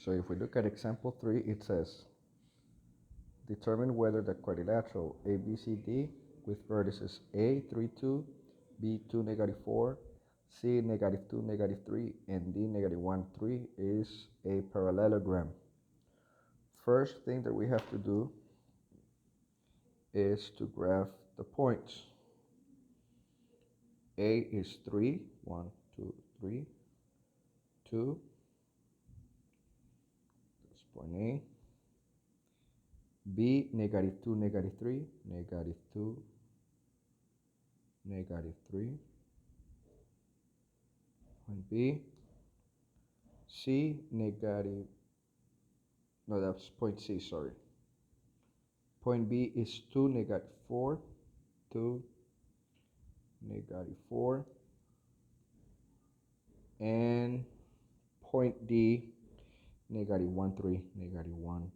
So if we look at example 3, it says, determine whether the quadrilateral ABCD with vertices A 3, 2, B 2, negative 4, C negative 2, negative 3, and D negative 1, 3 is a parallelogram. First thing that we have to do is to graph the points. A is 3, 1, 2, 3, 2, that's point A. B, negative 2, negative 3, negative 2, negative 3. Point B. C, negative, no, that's point C, sorry. Point B is 2, negative 4, 2, negative 4. And point D, negative 1, 3, negative 1,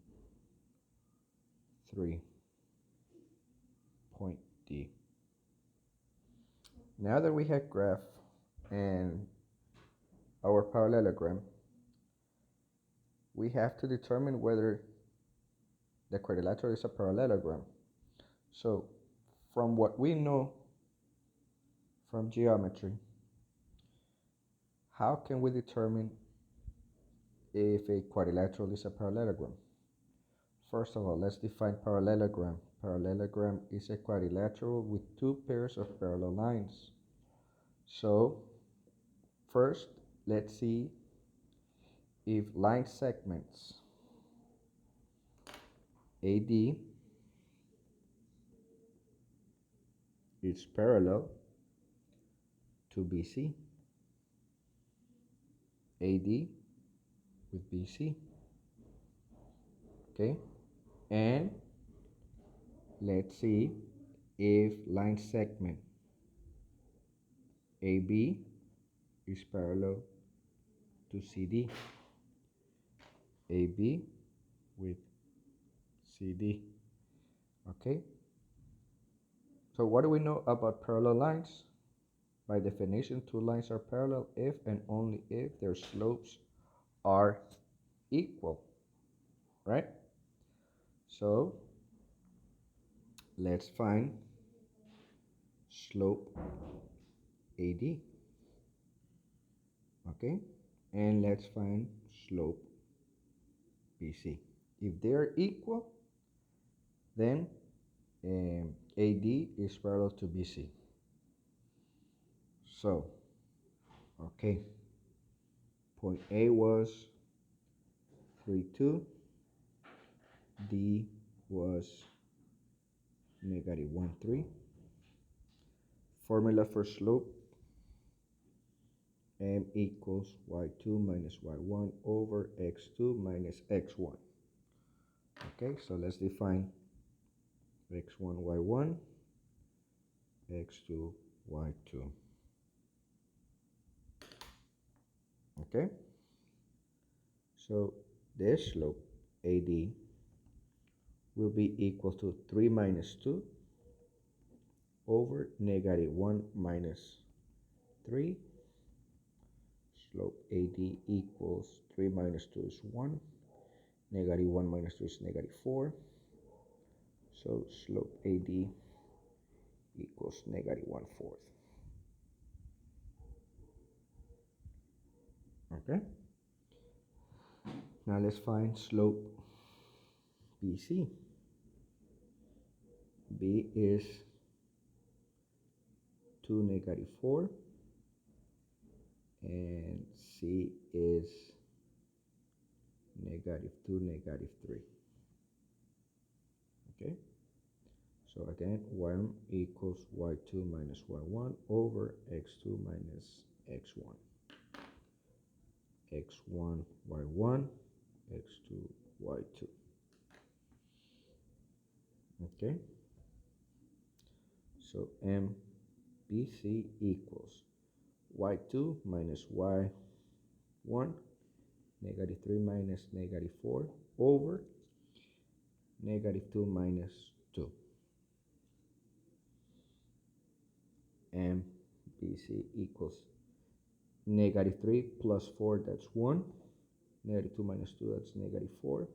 3. Point D. Now that we have graph and our parallelogram, we have to determine whether the quadrilateral is a parallelogram. So from what we know from geometry, how can we determine if a quadrilateral is a parallelogram? First of all, let's define parallelogram. Parallelogram is a quadrilateral with two pairs of parallel lines. So first, let's see if line segments AD is parallel to BC. AD with BC. Okay, and let's see if line segment AB is parallel to CD. AB with CD. Okay, so what do we know about parallel lines? By definition, two lines are parallel if and only if their slopes are equal, right? So let's find slope AD, okay? And let's find slope BC. If they're equal, then AD is parallel to BC. So, okay, point A was 3, 2, D was negative 1, 3. Formula for slope, M equals y2 minus y1 over x2 minus x1. Okay, so let's define x1, y1, x2, y2. Okay, so this slope AD will be equal to 3 minus 2 over negative 1 minus 3. Slope AD equals 3 minus 2 is 1. Negative 1 minus 2 is negative 4. So slope AD equals negative 1/4. Okay. Now let's find slope BC. B is 2, negative 4. And C is negative 2, negative 3. Okay. So again, 1 equals y2 minus y1 over x2 minus x1. x1, y1, x2, y2. Okay. So MBC equals y2 minus y1, negative 3 minus negative 4 over negative 2 minus 2. MBC equals negative 3 plus 4, that's 1. Negative 2 minus 2, that's negative 4.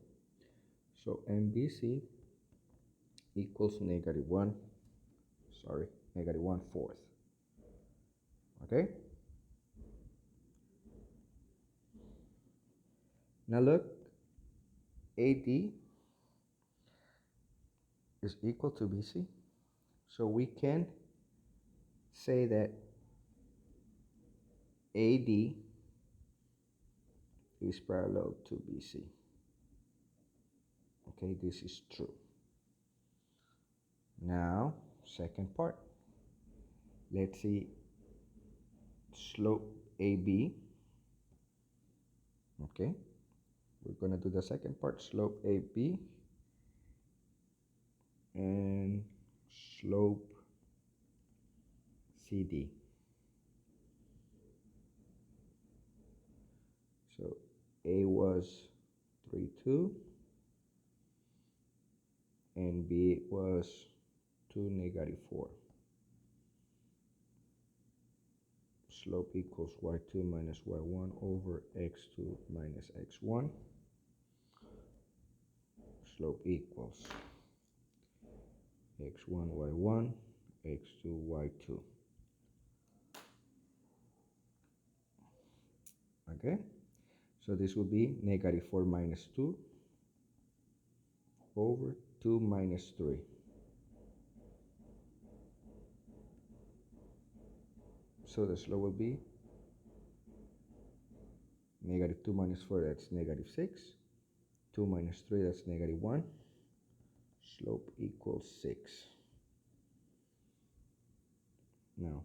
So MBC equals negative 1, negative 1/4. Okay? Now look, AD is equal to BC. So we can say that AD is parallel to BC. Okay, this is true. Now, second part. Let's see slope AB. Okay, we're going to do the second part, slope AB and slope CD. So A was 3, 2, and B was 2, negative 4. Slope equals y2 minus y1 over x2 minus x1. Slope equals x1, y1, x2, y2. Okay, so this will be negative 4 minus 2 over 2 minus 3. So the slope will be negative 2 minus 4, that's negative 6. 2 minus 3, that's negative 1. Slope equals 6. Now,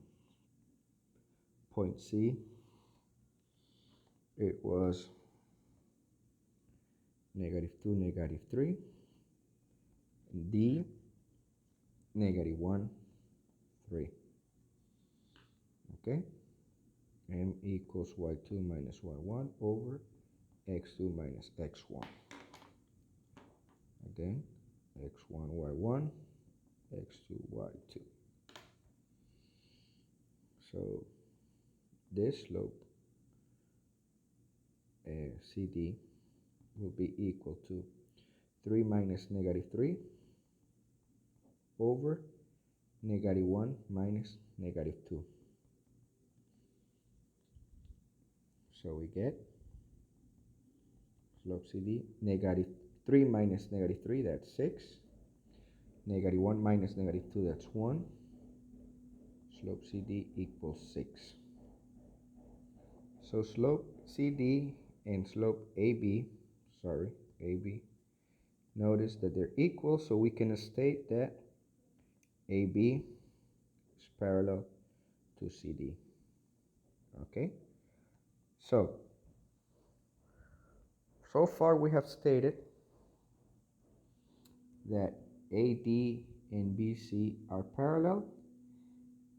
point C, it was negative 2, negative 3. D, negative 1, 3. Okay? M equals y2 minus y1 over x2 minus x1. Again, x1, y1, x2, y2. So this slope CD will be equal to 3 minus negative 3 over negative 1 minus negative 2. So we get slope CD, negative 3 minus negative 3, that's 6. Negative 1 minus negative 2, that's 1. Slope CD equals 6. So slope CD and slope AB, notice that they're equal, so we can state that AB is parallel to CD. Okay? So far we have stated that AD and BC are parallel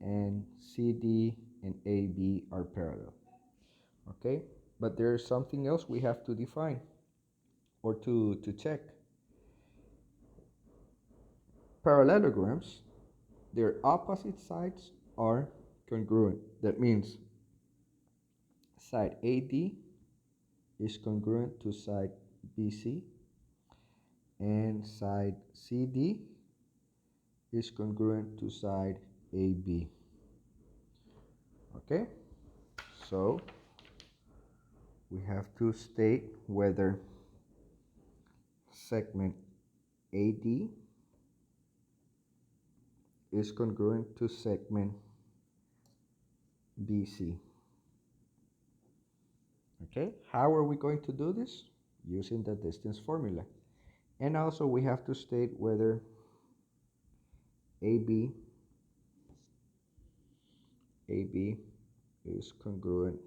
and CD and AB are parallel. Okay? But there is something else we have to define or to check. Parallelograms, their opposite sides are congruent. That means side AD is congruent to side BC and side CD is congruent to side AB. Okay, so we have to state whether segment AD is congruent to segment BC. Okay, how are we going to do this? Using the distance formula. And also we have to state whether AB is congruent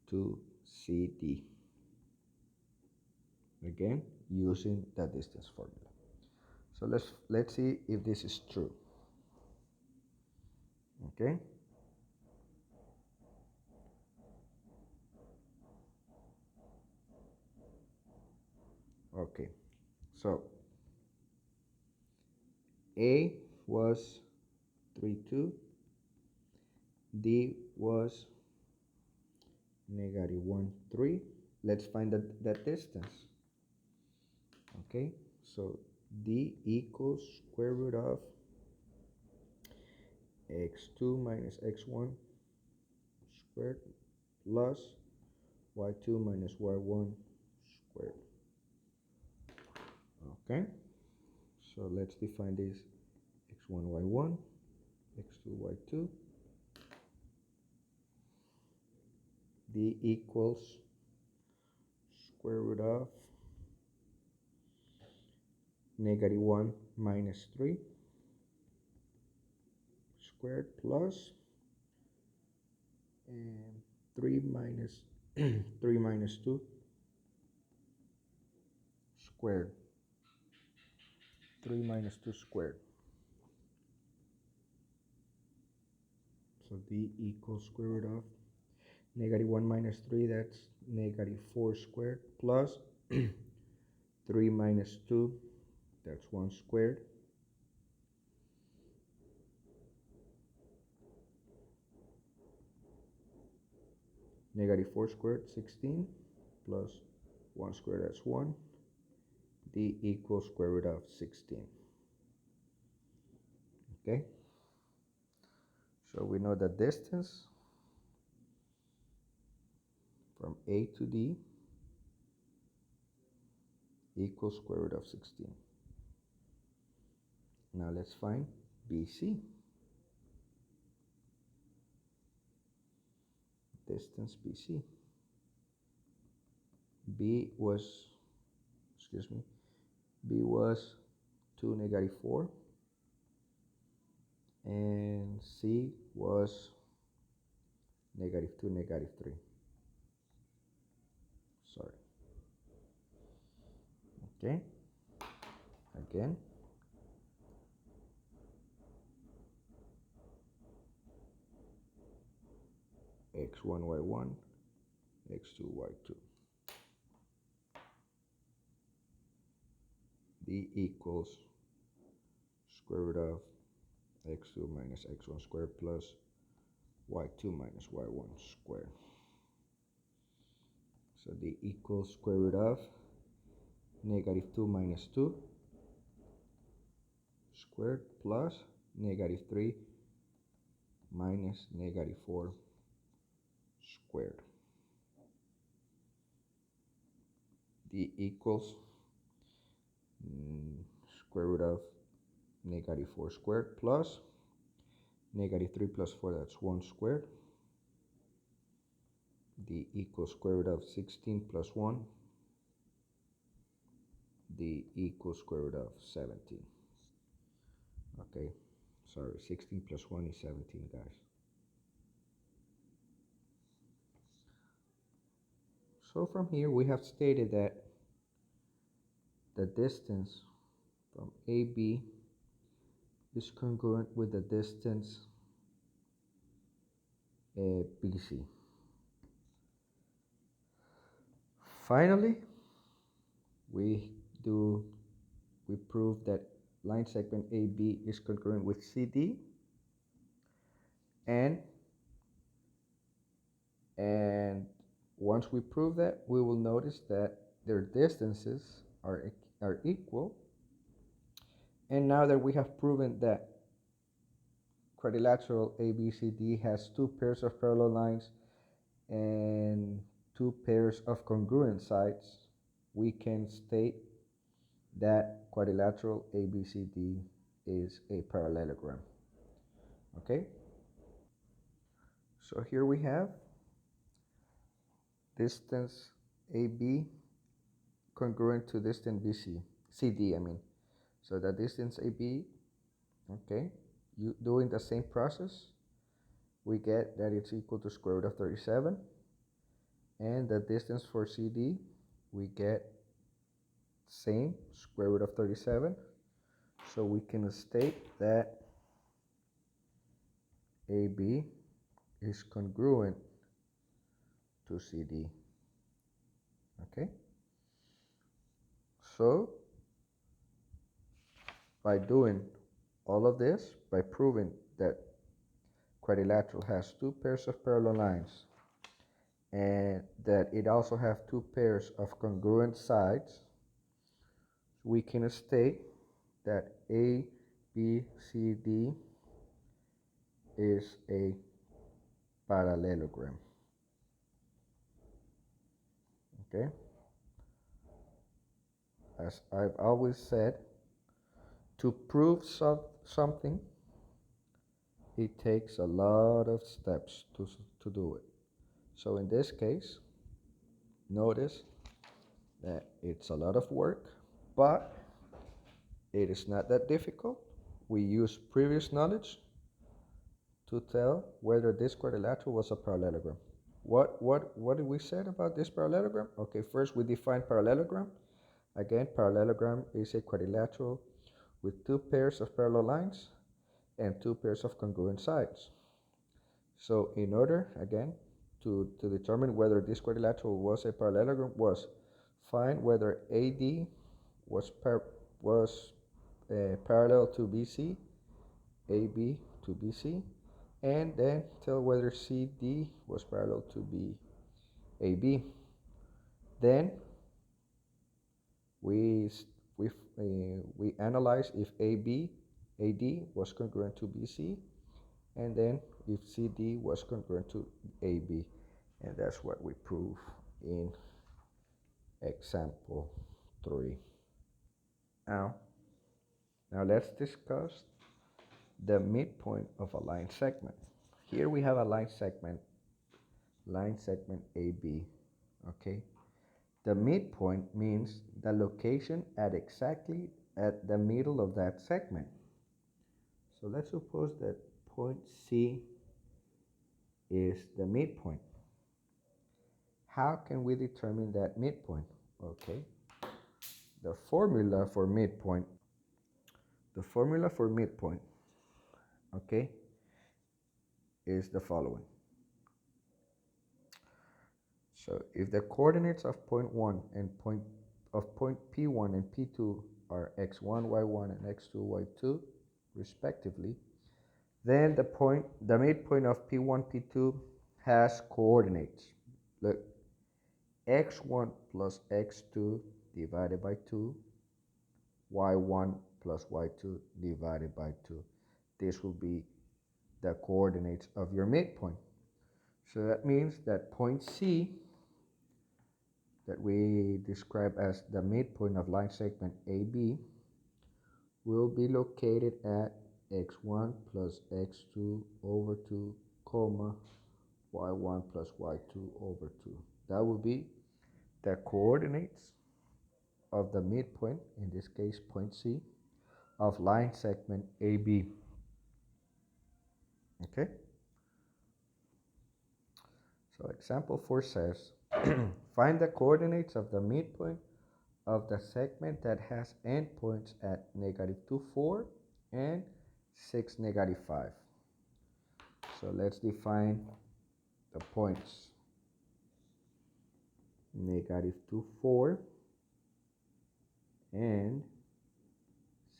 to CD. Again, using the distance formula. So let's see if this is true. Okay. Okay. So A was 3, 2. D was negative 1, 3. let's find that distance. Okay, so d equals square root of x2 minus x1 squared plus y2 minus y1 squared. Okay, so let's define this x1 y1, x2 y2. D equals square root of negative 1 minus 3 squared plus and 3 minus 3 minus 2 squared. 3 minus 2 squared. So d equals square root of negative 1 minus 3, that's negative 4 squared, plus 3 minus 2, that's 1 squared, negative 4 squared, 16, plus 1 squared, that's 1. D equals square root of 16. Okay, so we know the distance from A to D equals square root of 16. Now let's find BC. Distance BC. B was, excuse me, B was 2, negative 4, and C was negative 2, negative 3. Sorry. Okay, again, x1, y1, x2, y2. D equals square root of x2 minus x1 squared plus y2 minus y1 squared. So D equals square root of negative 2 minus 2 squared plus negative 3 minus negative 4 squared. D equals square root of negative 4 squared plus negative 3 plus 4, that's 1 squared. D equals square root of 16 plus 1. D equals square root of 17. Okay, sorry, 16 plus 1 is 17, guys. So from here we have stated that the distance from AB is congruent with the distance BC. Finally, we prove that line segment AB is congruent with CD, and once we prove that, we will notice that their distances are equal. And now that we have proven that quadrilateral ABCD has two pairs of parallel lines and two pairs of congruent sides, we can state that quadrilateral ABCD is a parallelogram. Okay, so here we have distance AB congruent to distance CD, I mean. So the distance AB, okay, doing the same process, we get that it's equal to square root of 37. And the distance for CD, we get same, square root of 37. So we can state that AB is congruent to CD. Okay? So by doing all of this, by proving that quadrilateral has two pairs of parallel lines and that it also have two pairs of congruent sides, we can state that A, B, C, D is a parallelogram. Okay? As I've always said, to prove something, it takes a lot of steps to do it. So in this case, notice that it's a lot of work, but it is not that difficult. We use previous knowledge to tell whether this quadrilateral was a parallelogram. What did we say about this parallelogram? Okay, first we define parallelogram. Again, parallelogram is a quadrilateral with two pairs of parallel lines and two pairs of congruent sides. So in order, again, to determine whether this quadrilateral was a parallelogram was find whether AD was parallel to BC, AB to BC, and then tell whether CD was parallel to AB. Then we analyze if AD was congruent to BC, and then if CD was congruent to AB, and that's what we prove in example 3. Now, let's discuss the midpoint of a line segment. Here we have a line segment AB, okay? The midpoint means the location at exactly at the middle of that segment. So let's suppose that point C is the midpoint. How can we determine that midpoint? Okay, the formula for midpoint, okay, is the following. So if the coordinates of point 1 and point P1 and P2 are x1, y1, and x2, y2, respectively, then the midpoint of P1, P2 has coordinates. Look, x1 plus x2 divided by 2, y1 plus y2 divided by 2. This will be the coordinates of your midpoint. So that means that point C, that we describe as the midpoint of line segment AB, will be located at x1 plus x2 over 2, comma, y1 plus y2 over 2. That will be the coordinates of the midpoint, in this case point C, of line segment AB. Okay? So example 4 says, find the coordinates of the midpoint of the segment that has endpoints at -2, 4 and 6, -5. So let's define the points. -2, 4 and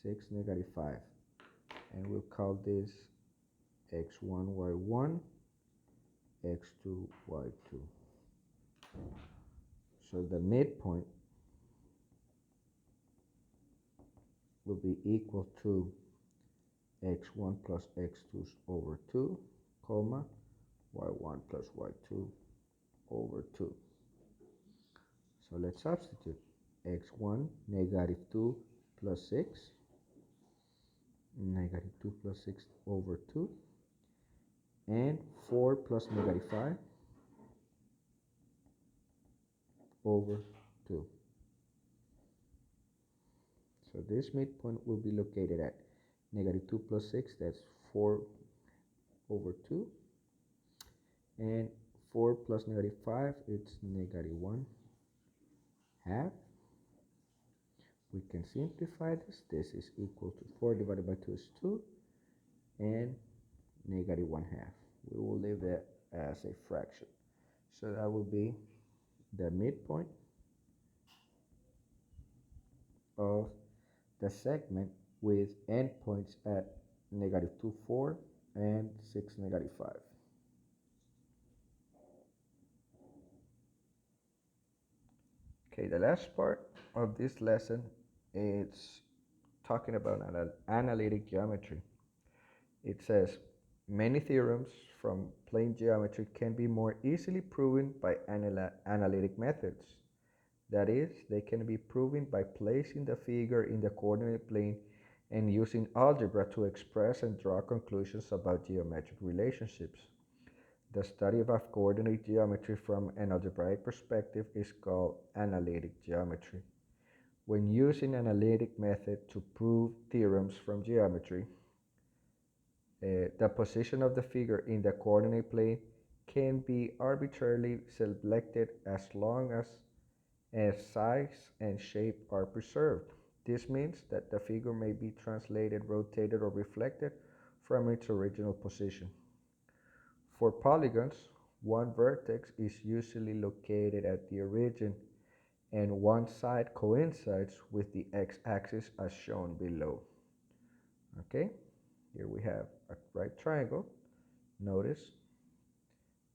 6, -5. And we'll call this x1, y1, x2, y2. So the midpoint will be equal to x1 plus x2 over 2, comma, y1 plus y2 over 2. So let's substitute. X1, -2 plus 6, -2 plus 6 over 2, and 4 plus -5 over 2. So this midpoint will be located at -2 plus 6, that's 4 over 2, and 4 plus -5, it's -1 half. We can simplify this. This is equal to 4 divided by 2 is 2, and -1 half. We will leave that as a fraction. So that will be the midpoint of the segment with endpoints at -2, 4 and 6, -5. Okay, the last part of this lesson is talking about analytic geometry. It says many theorems from plane geometry can be more easily proven by analytic methods. That is, they can be proven by placing the figure in the coordinate plane and using algebra to express and draw conclusions about geometric relationships. The study of coordinate geometry from an algebraic perspective is called analytic geometry. When using an analytic method to prove theorems from geometry, the position of the figure in the coordinate plane can be arbitrarily selected as long as size and shape are preserved. This means that the figure may be translated, rotated, or reflected from its original position. For polygons, one vertex is usually located at the origin and one side coincides with the x-axis as shown below. Okay, here we have a right triangle. Notice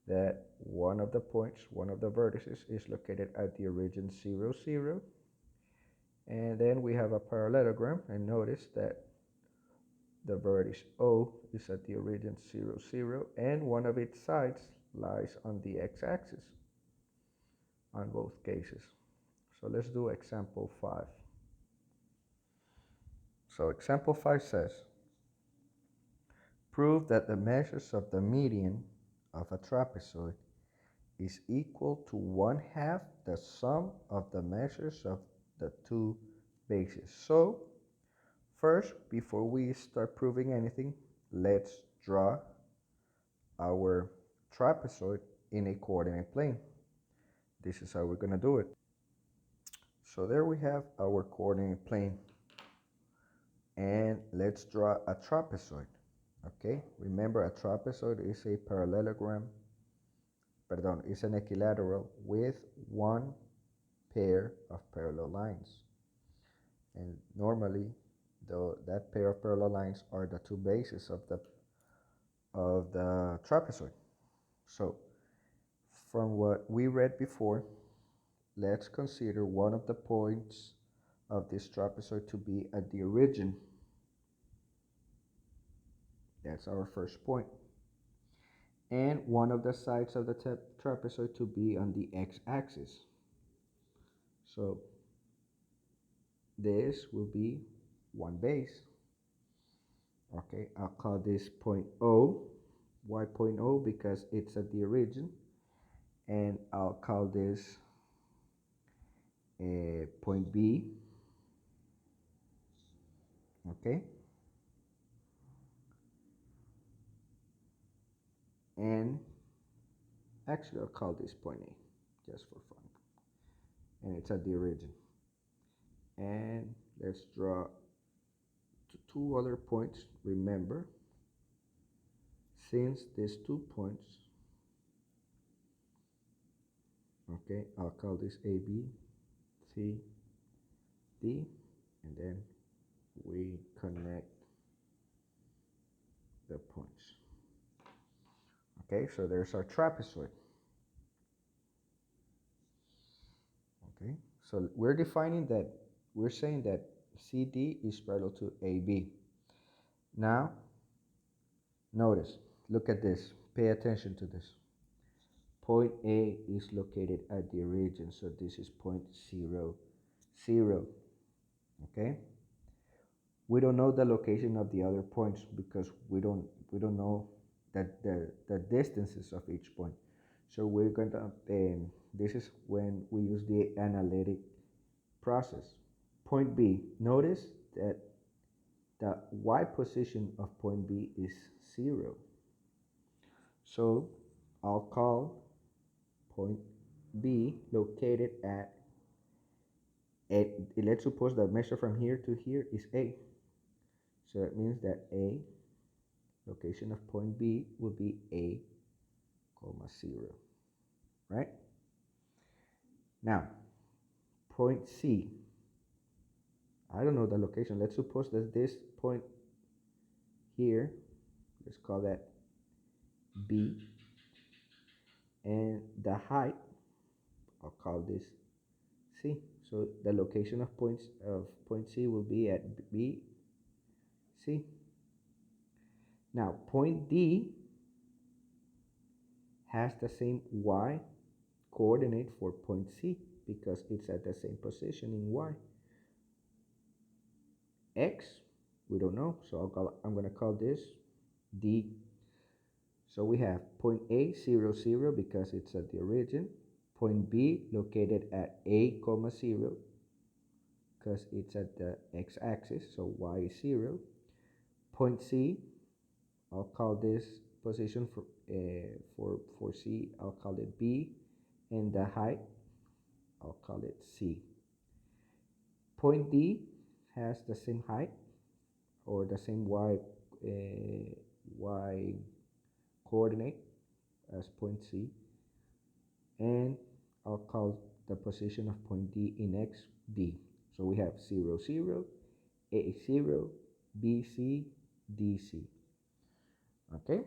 that one of the points, one of the vertices is located at the origin 0, 0. And then we have a parallelogram, and notice that the vertex O is at the origin 0, 0, and one of its sides lies on the x-axis on both cases. So let's do example 5. So example 5 says, prove that the measures of the median of a trapezoid is equal to 1/2 the sum of the measures of the two bases. So first, before we start proving anything, let's draw our trapezoid in a coordinate plane. This is how we're going to do it. So there we have our coordinate plane. And let's draw a trapezoid. Okay, remember a trapezoid is a parallelogram, is an equilateral with one pair of parallel lines. And normally, that pair of parallel lines are the two bases of the trapezoid. So, from what we read before, let's consider one of the points of this trapezoid to be at the origin. That's our first point. And one of the sides of the trapezoid to be on the x-axis. So this will be one base. Okay, I'll call this point O. Why point O? Because it's at the origin. And I'll call this point B. Okay. And actually I'll call this point A, just for fun. And it's at the origin. And let's draw two other points. Remember, since these 2 points, okay, I'll call this AB, C, D, and then we connect the points. Okay, so there's our trapezoid. Okay, so we're defining that, we're saying that CD is parallel to AB. Now, notice, look at this, pay attention to this. Point A is located at the origin, so this is point 0, 0. Okay, we don't know the location of the other points because we don't know that the distances of each point. So we're going to this is when we use the analytic process. Point B, notice that the y position of point B is 0. So I'll call point B located at let's suppose the measure from here to here is A. So that means that A, location of point B, will be A, 0. Right? Now, point C, I don't know the location. Let's suppose that this point here, let's call that B, and the height, I'll call this C. So the location of point C will be at B, C. Now point D has the same Y coordinate for point C because it's at the same position in Y. X, we don't know, so I'm going to call this D. So we have point A, 0, 0 because it's at the origin. Point B located at A, comma 0 because it's at the x-axis, so Y is 0. Point C, I'll call this position for C, I'll call it B, and the height, I'll call it C. Point D has the same height or the same y coordinate as point C, and I'll call the position of point D in X D. So we have 0, 0, A 0, B C, D C. Okay?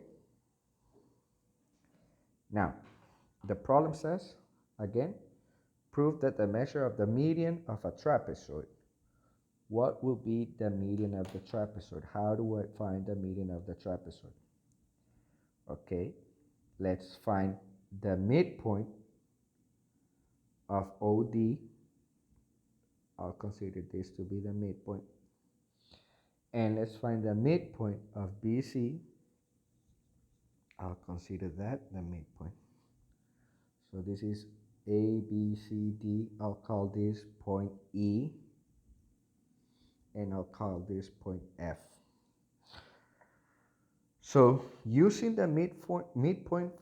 Now, the problem says, again, prove that the measure of the median of a trapezoid. What will be the median of the trapezoid? How do I find the median of the trapezoid? Okay, let's find the midpoint of OD. I'll consider this to be the midpoint. And let's find the midpoint of BC. I'll consider that the midpoint. So this is A, B, C, D. I'll call this point E. And I'll call this point F. So using the midpoint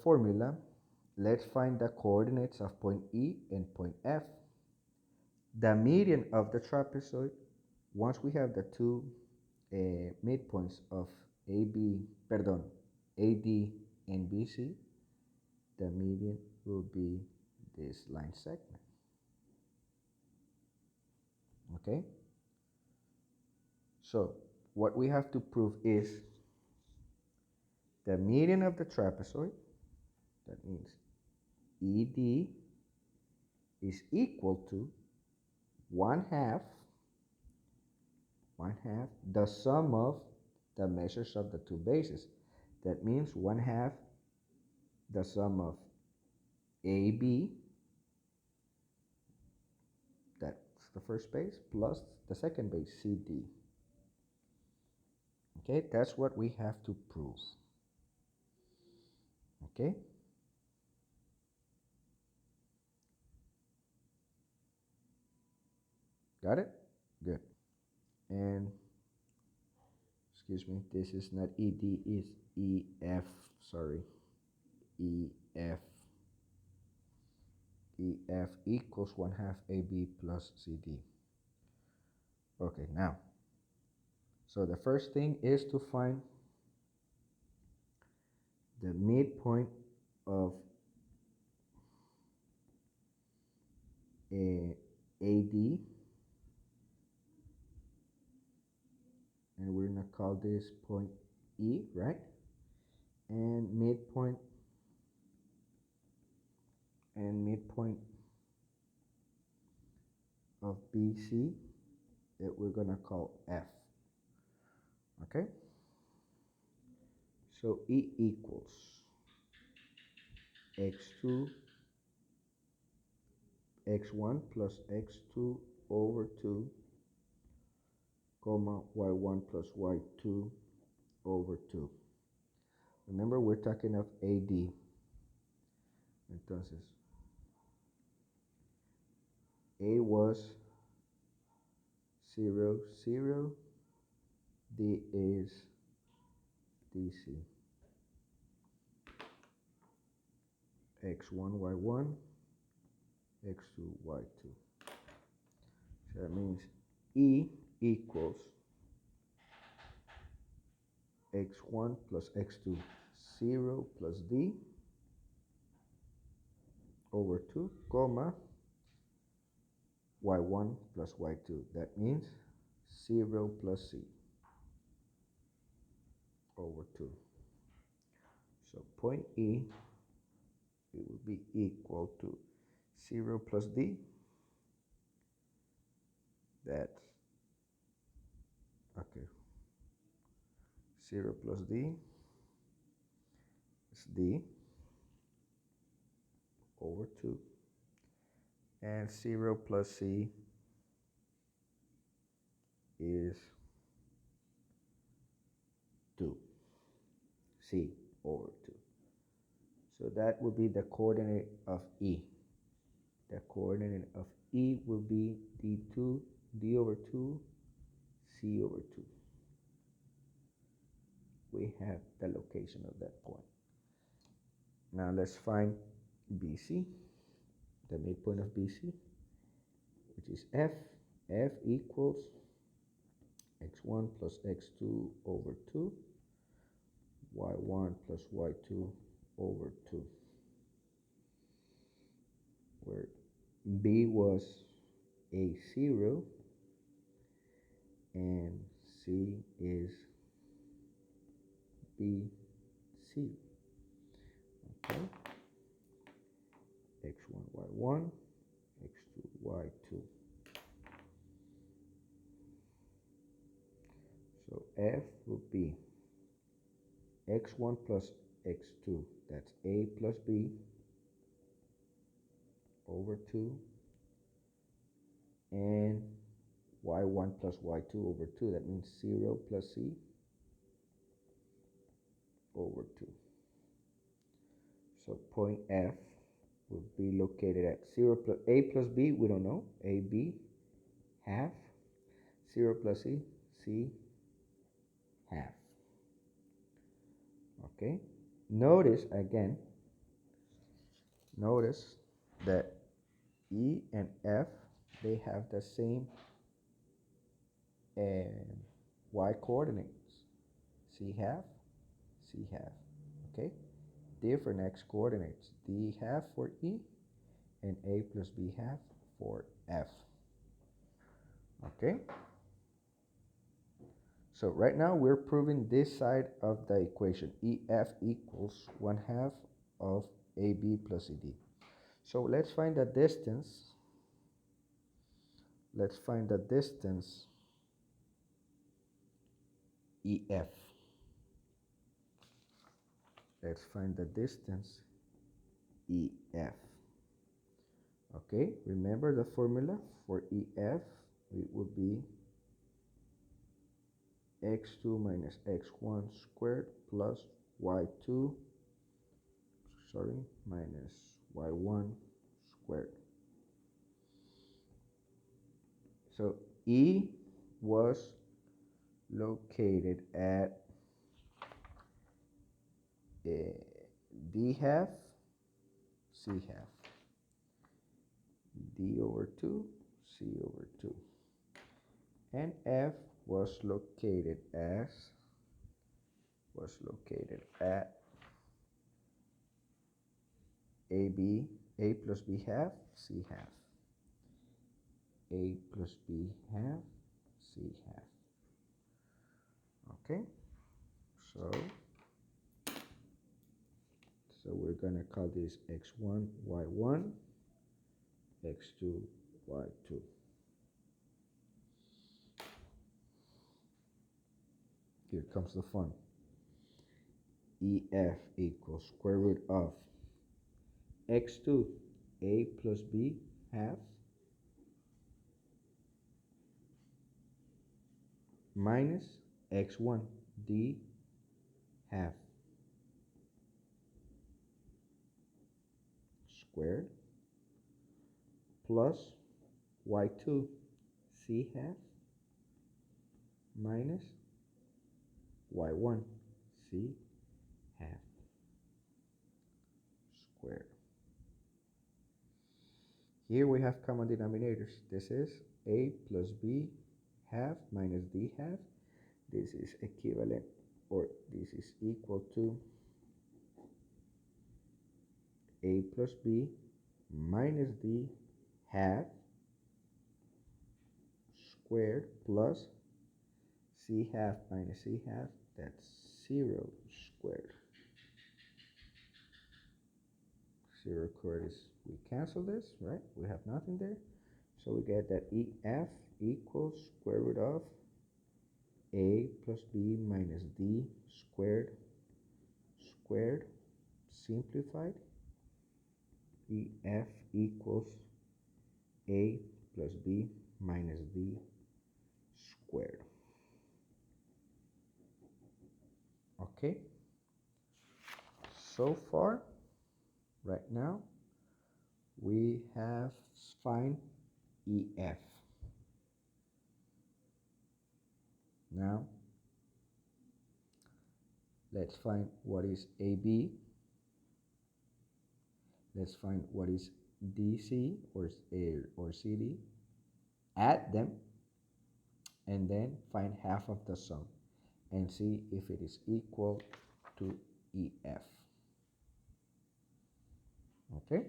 formula, let's find the coordinates of point E and point F. The median of the trapezoid, once we have the two midpoints of AD and BC, the median will be this line segment. Okay? So what we have to prove is the median of the trapezoid, that means ED, is equal to one half the sum of the measures of the two bases. That means one half the sum of AB, that's the first base, plus the second base, CD. Okay, that's what we have to prove. Okay? Got it? Good. And, excuse me, this is not ED, it's EF, sorry. EF. EF equals one half AB plus CD. Okay, now, so the first thing is to find the midpoint of AD, and we're gonna call this point E, right? And midpoint of BC that we're gonna call F. Okay? So E equals x2 x1 plus x2 over 2 comma y1 plus y2 over 2. Remember, we're talking of AD. Entonces, A was 0, 0. D is DC. X1, Y1, X2, Y2. So that means E equals X1 plus X2, 0 plus D over 2, comma, Y1 plus Y2. That means 0 plus C over 2. So point E, it will be equal to 0 plus D That's, okay, 0 plus d is d over 2, and 0 plus c is 2, c over 2. So that would be the coordinate of E. The coordinate of E will be d2, d over 2, c over 2. We have the location of that point. Now let's find BC, the midpoint of BC, which is F. F equals x1 plus x2 over 2, y1 plus y2 over 2, where B was A0 and C is BC. Okay, x1, y1, x2, y2. So F will be x1 plus x2, that's A plus B over 2, and y1 plus y2 over 2, that means 0 plus c over 2. So point F will be located at 0 plus A plus B, we don't know, AB, half, 0 plus C, C, half. Okay, notice again, notice that E and F, they have the same y coordinates, C half, C half. Okay, different x coordinates, D half for E and A plus B half for F. Okay, so right now we're proving this side of the equation, EF equals 1/2 of AB plus CD. So let's find the distance. Let's find the distance EF. Let's find the distance EF. Okay, remember the formula for EF, it would be x2 minus x1 squared plus y2, minus y1 squared. So E was located at D half, C half, D over 2, C over 2. And F was located at AB, A plus B half, C half, A plus B half, C half. Okay, so we're gonna call this x1, y1, x2, y2. Here comes the fun. EF equals square root of x2, A plus B half, minus x1, D half, squared, plus y2, C half, minus y1, C half, squared. Here we have common denominators. This is A plus B half minus D half. This is equivalent, or this is equal to A plus B minus D half squared plus C half minus C half, that's 0 squared. 0 squared is, we cancel this, right? We have nothing there. So we get that EF equals square root of A plus B minus D squared, simplified. EF equals A plus B minus D squared. Okay, so far, right now, we have find EF. Now, let's find what is AB. Let's find what is DC or CD. Add them, and then find half of the sum and see if it is equal to EF. Okay?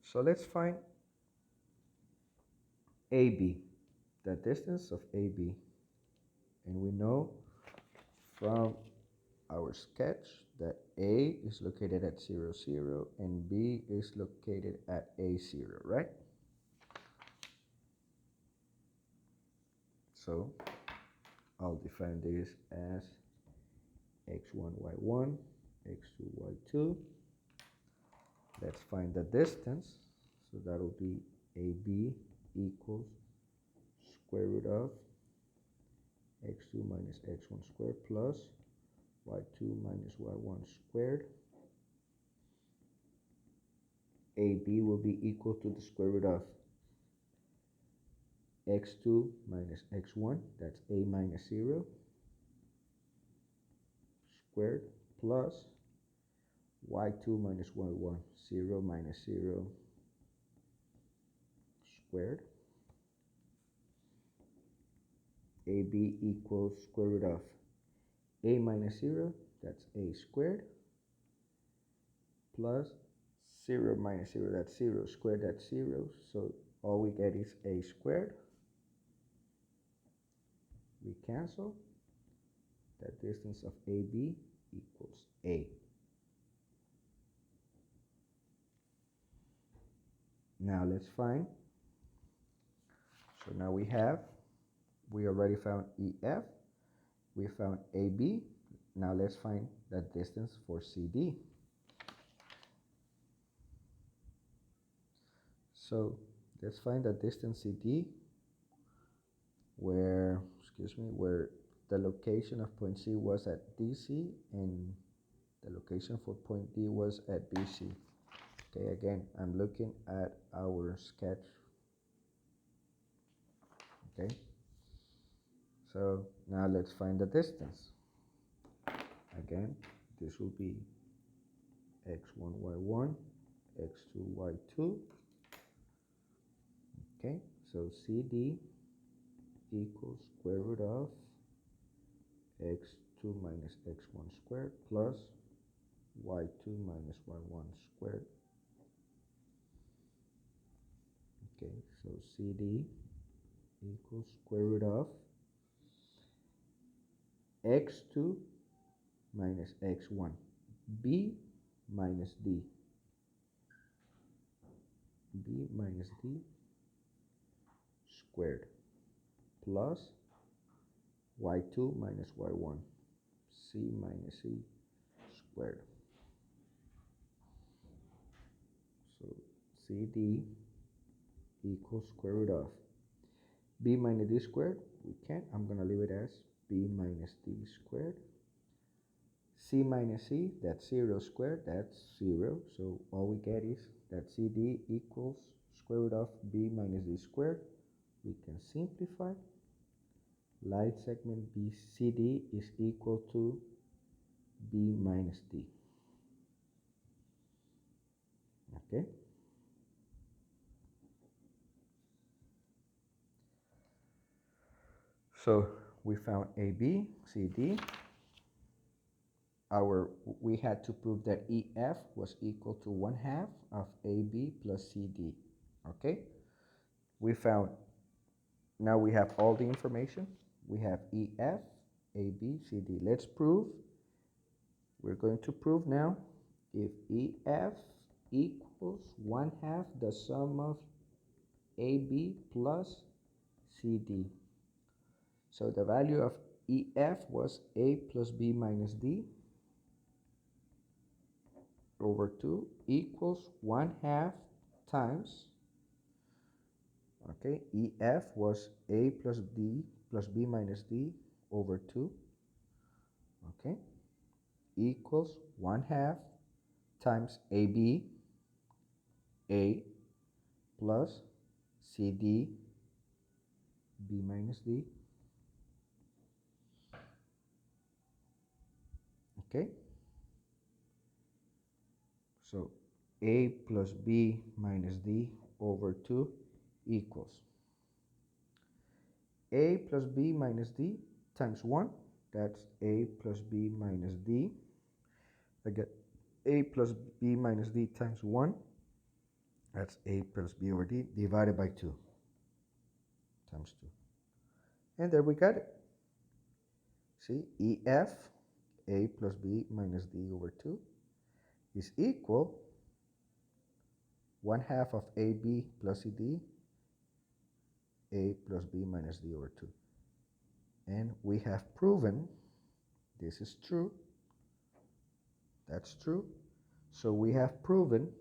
So let's find AB, the distance of AB. And we know from our sketch that A is located at 0, 0, and B is located at A0, right? So I'll define this as x1, y1, x2, y2. Let's find the distance. So that'll be AB equals square root of x2 minus x1 squared plus y2 minus y1 squared. AB will be equal to the square root of x2 minus x1, that's a minus 0, squared, plus y2 minus y1, 0 minus 0, squared. AB equals square root of a minus 0, that's a squared, plus 0 minus 0, that's 0, squared, that's 0, so all we get is a squared. We cancel. The distance of AB equals A. Now let's find. So now we already found EF. We found AB. Now let's find the distance for CD. So let's find the distance CD where the location of point C was at DC and the location for point D was at BC. Okay, again, I'm looking at our sketch. Okay, so now let's find the distance. Again, this will be x1, y1, x2, y2. Okay, so CD equals square root of x2 minus x1 squared plus y2 minus y1 squared. Okay, so CD equals square root of x2 minus x1, b minus d, squared plus y2 minus y1, c minus c squared. So CD equals square root of b minus d squared. We can't. I'm going to leave it as b minus d squared. C minus c, that's 0 squared, that's 0. So all we get is that CD equals square root of b minus d squared. We can simplify. Light segment BCD is equal to b minus d. Okay. So we found AB, CD. We had to prove that EF was equal to 1/2 of AB plus CD. Okay. We found, now we have all the information. We have EF, AB, CD. Let's prove. We're going to prove now if EF equals 1/2 the sum of AB plus CD. So the value of EF was A plus B minus D over 2 equals 1/2 times, okay, EF was A plus D plus B minus D over 2, okay, equals 1/2 times AB, A plus CD, B minus D, okay. So A plus B minus D over 2 equals A plus B minus D times 1, that's A plus B minus D. I get A plus B minus D times 1, that's A plus B over D divided by 2 times 2. And there we got it. See, EF, A plus B minus D over 2, is equal 1/2 of AB plus CD, A plus B minus D over 2. And we have proven this is true. That's true. So we have proven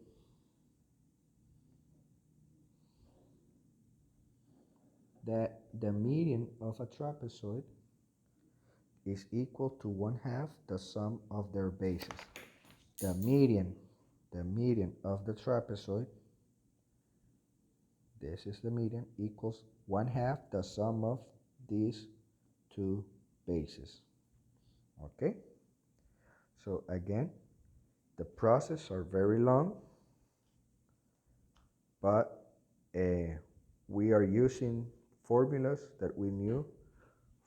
that the median of a trapezoid is equal to 1/2 the sum of their bases. The median of the trapezoid, this is the median, equals 1/2 the sum of these two bases. Okay? So again, the process are very long, but we are using formulas that we knew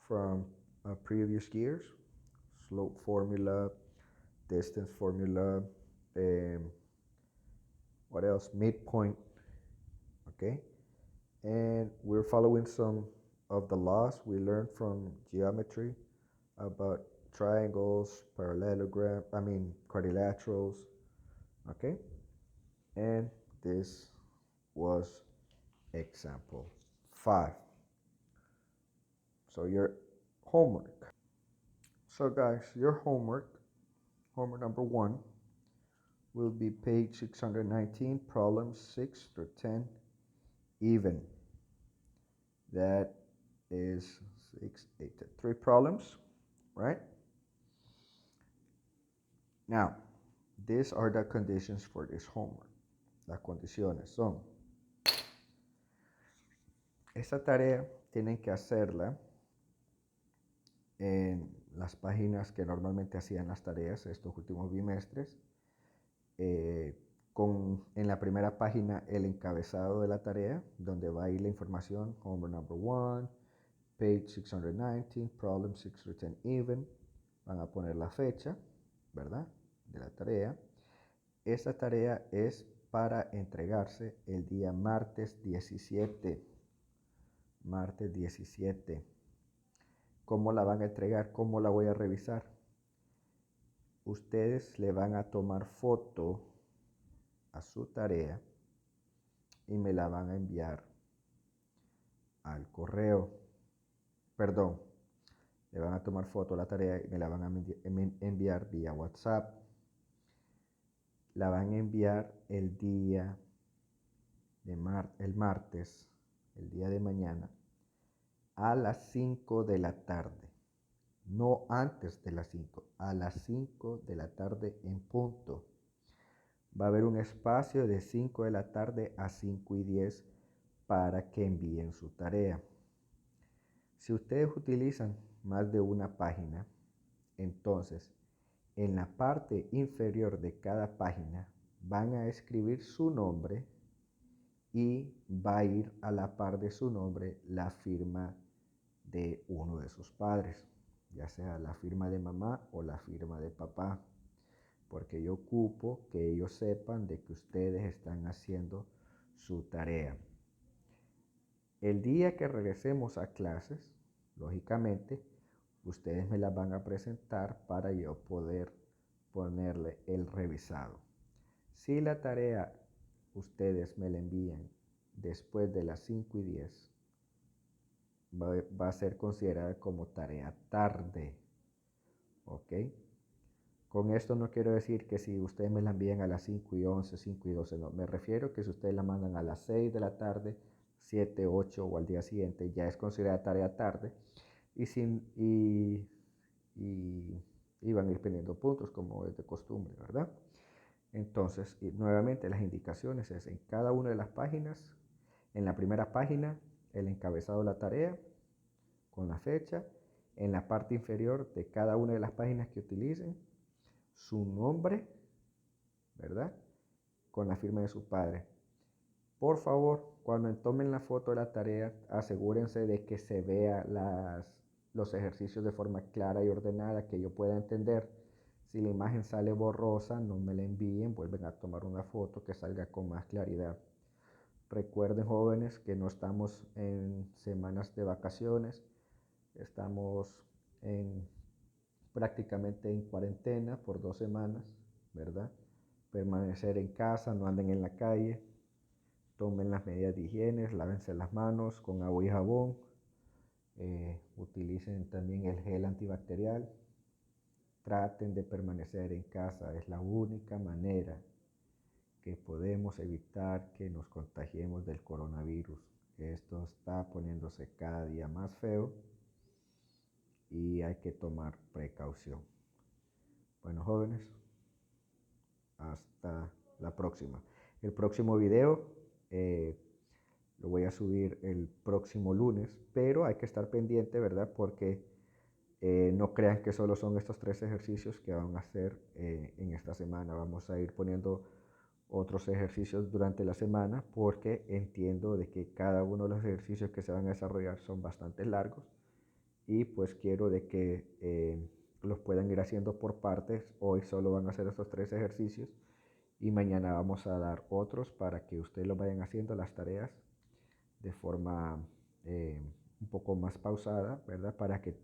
from previous years. Slope formula, distance formula, what else? Midpoint, okay? And we're following some of the laws we learned from geometry about triangles, quadrilaterals, okay? And this was example 5. So your homework. So guys, your homework number 1, will be page 619, problems 6 through 10, even. That is 6, 8, 3 problems, right? Now, these are the conditions for this homework. Las condiciones son, esta tarea tienen que hacerla en las páginas que normalmente hacían las tareas estos últimos bimestres, en la primera página el encabezado de la tarea, donde va a ir la información, homework number 1, page 619, problem 6 through 10 even, van a poner la fecha, ¿verdad?, de la tarea. Esta tarea es para entregarse el día martes 17. Martes 17. ¿Cómo la van a entregar? ¿Cómo la voy a revisar? Ustedes le van a tomar foto a su tarea y me la van a enviar al correo. Perdón, le van a tomar foto a la tarea y me la van a enviar vía WhatsApp. La van a enviar el día de el martes, el día de mañana, a las 5 de la tarde. No antes de las 5, a las 5 de la tarde en punto. Va a haber un espacio de 5 de la tarde a 5:10 para que envíen su tarea. Si ustedes utilizan más de una página, entonces en la parte inferior de cada página van a escribir su nombre y va a ir a la par de su nombre la firma de uno de sus padres, ya sea la firma de mamá o la firma de papá, porque yo ocupo que ellos sepan de que ustedes están haciendo su tarea. El día que regresemos a clases, lógicamente, ustedes me las van a presentar para yo poder ponerle el revisado. Si la tarea ustedes me la envían después de las 5:10, va a ser considerada como tarea tarde, ¿ok? Con esto no quiero decir que si ustedes me la envían a las 5:11, 5:12, no. Me refiero que si ustedes la mandan a las 6 de la tarde, 7, 8 o al día siguiente, ya es considerada tarea tarde y, sin, y van a ir perdiendo puntos como es de costumbre, ¿verdad? Entonces, nuevamente las indicaciones es en cada una de las páginas, en la primera página, el encabezado de la tarea con la fecha, en la parte inferior de cada una de las páginas que utilicen, su nombre, ¿verdad? Con la firma de su padre. Por favor, cuando tomen la foto de la tarea, asegúrense de que se vea los ejercicios de forma clara y ordenada, que yo pueda entender. Si la imagen sale borrosa, no me la envíen, vuelven a tomar una foto que salga con más claridad. Recuerden, jóvenes, que no estamos en semanas de vacaciones, estamos prácticamente en cuarentena por 2 semanas, ¿verdad? Permanecer en casa, no anden en la calle, tomen las medidas de higiene, lávense las manos con agua y jabón, utilicen también el gel antibacterial, traten de permanecer en casa, es la única manera que podemos evitar que nos contagiemos del coronavirus. Esto está poniéndose cada día más feo y hay que tomar precaución. Bueno, jóvenes, hasta la próxima. El próximo video lo voy a subir el próximo lunes, pero hay que estar pendiente, ¿verdad? Porque no crean que solo son estos 3 ejercicios que van a hacer en esta semana. Vamos a ir poniendo otros ejercicios durante la semana porque entiendo de que cada uno de los ejercicios que se van a desarrollar son bastante largos y pues quiero de que los puedan ir haciendo por partes. Hoy solo van a hacer estos 3 ejercicios y mañana vamos a dar otros para que ustedes lo vayan haciendo las tareas de forma un poco más pausada, ¿verdad? Para que